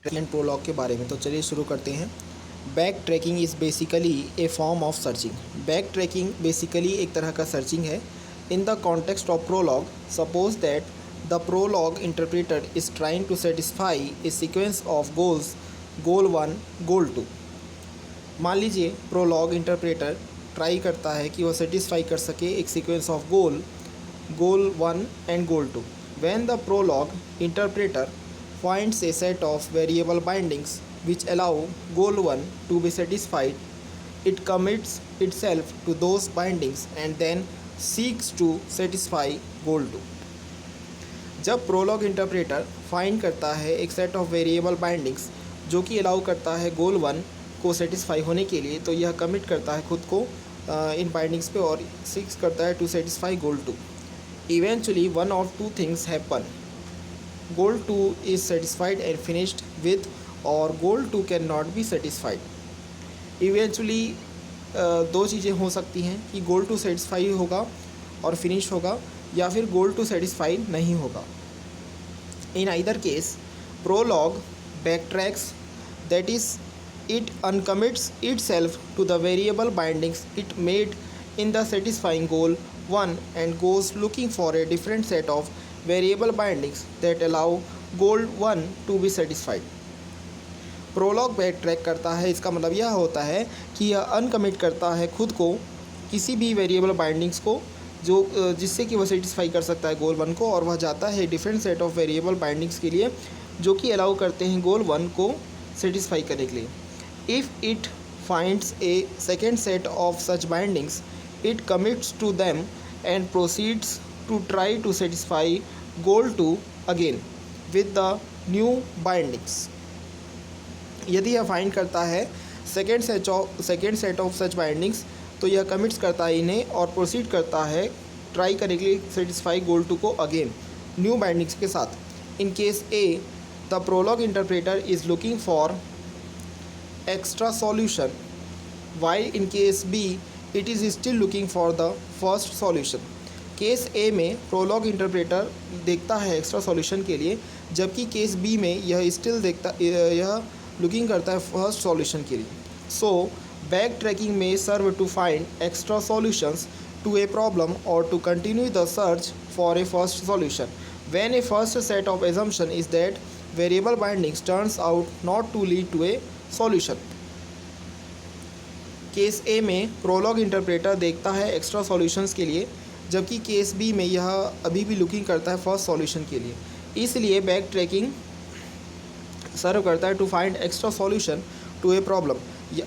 And prologue के बारे में। तो चलिए शुरू करते हैं। Backtracking is basically a form of searching. Backtracking basically एक तरह का सर्चिंग है। In the context of Prolog, suppose that the Prolog interpreter is trying to satisfy a sequence of goals, goal 1, goal 2। मान लीजिए prologue interpreter try करता है कि वह सेटिस्फाई कर सके एक sequence of goal 1 and goal 2। When the Prolog interpreter finds a set of variable bindings which allow goal 1 to be satisfied, it commits itself to those bindings and then seeks to satisfy goal 2। जब prologue interpreter find करता है एक set of variable bindings जो कि allow करता है गोल 1 को satisfy होने के लिए, तो यह कमिट करता है खुद को इन बाइंडिंग्स पे और सीक्स करता है to satisfy goal 2। Eventually one of two things happen, goal 2 is satisfied and finished with, or goal 2 can not be satisfied। Eventually दो चीज़ें हो सकती हैं कि गोल 2 सेटिस्फाई होगा और फिनिश होगा, या फिर गोल 2 सेटिस्फाई नहीं होगा। In either case Prolog backtracks, that is it uncommits itself to the variable bindings it made in the satisfying goal 1 and goes looking for a different set of variable bindings that allow goal 1 to be satisfied। Prolog backtrack करता है, इसका मतलब यह होता है कि यह अनकमिट करता है खुद को किसी भी वेरिएबल बाइंडिंग्स को जो जिससे कि वह सेटिस्फाई कर सकता है गोल 1 को, और वह जाता है different set of variable bindings के लिए जो कि अलाउ करते हैं गोल 1 को सेटिस्फाई करने के लिए। If it finds A second set of such bindings, it commits to them and proceeds to try to satisfy goal 2 again with the new bindings। यदि यह फाइंड करता है second set of such bindings, तो यह commits करता है इन्हें और प्रोसीड करता है ट्राई करने के लिए सेटिस्फाई गोल 2 को अगेन न्यू बाइंडिंग्स के साथ। In case a, the Prolog interpreter is looking for extra solution, while in case B it is still looking for the first solution। Case A में Prolog interpreter देखता है extra solution के लिए, जबकि case B में यह looking करता है फर्स्ट सॉल्यूशन के लिए। सो बैक ट्रैकिंग में serve to find extra solutions to a problem और to continue the search for a first solution when a first set of assumption is that variable bindings turns out not to lead to a solution। Case A में Prolog interpreter देखता है extra solutions के लिए, जबकि case B में यह अभी भी लुकिंग करता है फर्स्ट सॉल्यूशन के लिए। इसलिए बैक ट्रैकिंग सर्व करता है to find extra solution to a problem,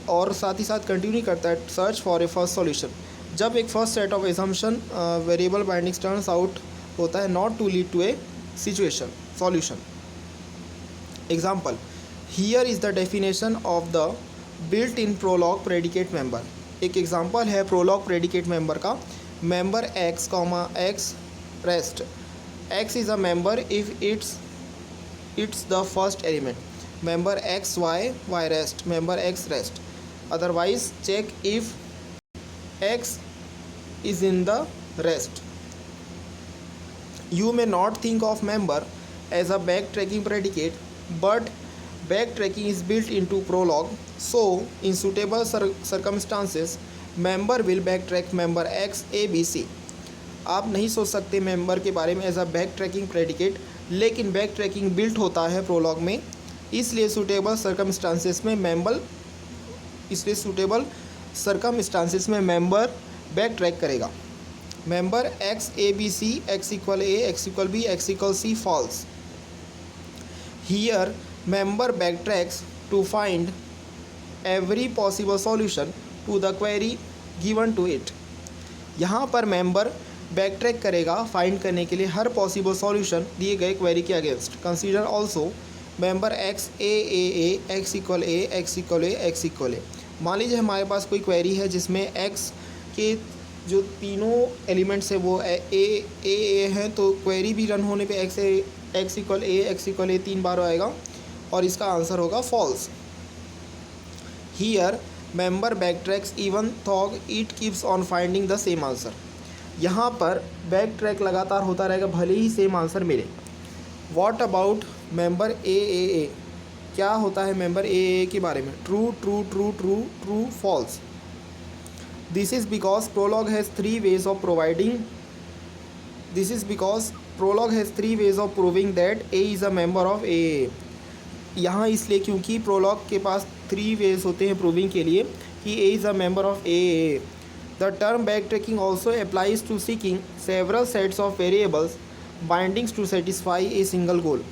और साथ ही साथ कंटिन्यू करता है search for a first solution जब एक first set of assumption variable bindings turns out होता है not to lead to a solution. Example, here is the definition of the built in Prolog predicate member. एक example है Prolog predicate member का। Member x comma x rest, x is a member if it's the first element. Member x y, y rest, member x rest. Otherwise check if x is in the rest. You may not think of member as a backtracking predicate, but backtracking is built into Prolog, so in suitable circumstances member will backtrack member x a b c। आप नहीं सोच सकते member के बारे में as a backtracking predicate, लेकिन backtracking built होता है प्रोलॉग में, इसलिए सूटेबल सर्कमस्टांसेस में मेंबर बैक ट्रैक करेगा। Member x a b c, x equal A, x equal b, x equal c false. Here member backtracks to find every possible solution to the query given to it। यहाँ पर member बैकट्रैक करेगा find करने के लिए हर possible solution दिए गए query के against. Consider also member x A, x equal A, x equal A, x equal A. मान लीजिए हमारे पास कोई क्वेरी है जिसमें एक्स के जो तीनों एलिमेंट्स है वो ए हैं, तो क्वेरी भी रन होने पे एक्स इक्वल ए 3 बार आएगा और इसका आंसर होगा false. Here member backtracks even though it keeps on finding the same answer. यहाँ पर बैक ट्रैक लगातार होता रहेगा भले ही सेम आंसर मिले। व्हाट अबाउट मेंबर ए, क्या होता है मेंबर ए के बारे में? True true true true true false. This is because Prolog has three ways of providing this is because Prolog has three ways of proving that A is a member of ए। यहाँ इसलिए क्योंकि prologue के पास three ways होते हैं proving के लिए कि A is a member of A. The term back tracking also applies to seeking several sets of variables bindings to satisfy a single goal.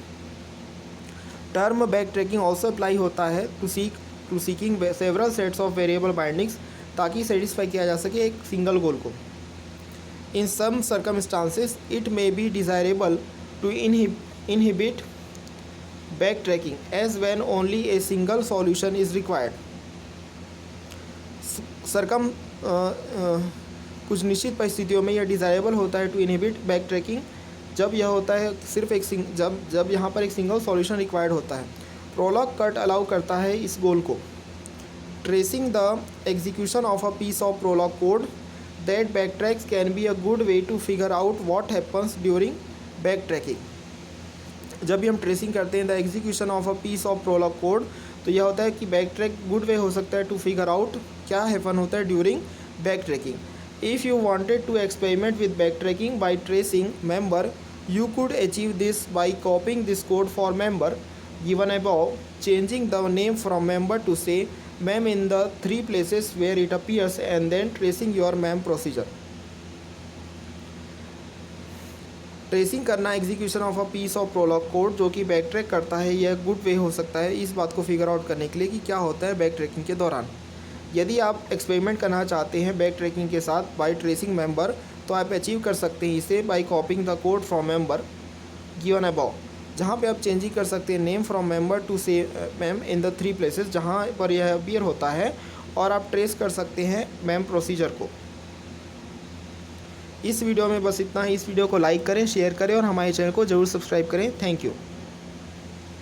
Term back tracking also apply होता है to seeking several sets of variable bindings, ताकि satisfy किया जा सके एक single goal को। In some circumstances it may be desirable to inhibit back tracking as when only a single solution is required. कुछ निश्चित परिस्थितियों में यह डिज़ायरेबल होता है टू इनहिबिट बैक ट्रैकिंग, जब यह होता है सिर्फ जब यहाँ पर एक सिंगल सॉल्यूशन रिक्वायर्ड होता है। प्रोलॉग कट अलाउ करता है इस गोल को। Tracing the execution of a piece of Prolog code that backtracks can be a good way to figure out what happens during backtracking. जब भी हम tracing करते हैं the execution of a piece of Prolog code, तो यह होता है कि बैक ट्रैक गुड वे हो सकता है टू फिगर आउट क्या हैपन होता है during back tracking. If you wanted to experiment with backtracking by tracing member, you could achieve this by copying this code for member given above, changing the name from member to say mem in the three places where it appears, and then tracing your mem procedure. Tracing करना execution of a piece of Prolog code जो कि back track करता है, यह good way हो सकता है इस बात को फिगर आउट करने के लिए कि क्या होता है बैक ट्रैकिंग के दौरान। यदि आप एक्सपेरिमेंट करना चाहते हैं बैक ट्रैकिंग के साथ बाय ट्रेसिंग मेंबर, तो आप अचीव कर सकते हैं इसे by copying the code from member given above, जहाँ पे आप चेंजिंग कर सकते हैं नेम फ्रॉम मेंबर टू से मैम इन द थ्री प्लेसेस जहाँ पर यह अपीयर होता है, और आप ट्रेस कर सकते हैं मैम प्रोसीजर को। इस वीडियो में बस इतना ही। इस वीडियो को लाइक करें, शेयर करें और हमारे चैनल को ज़रूर सब्सक्राइब करें। Thank you.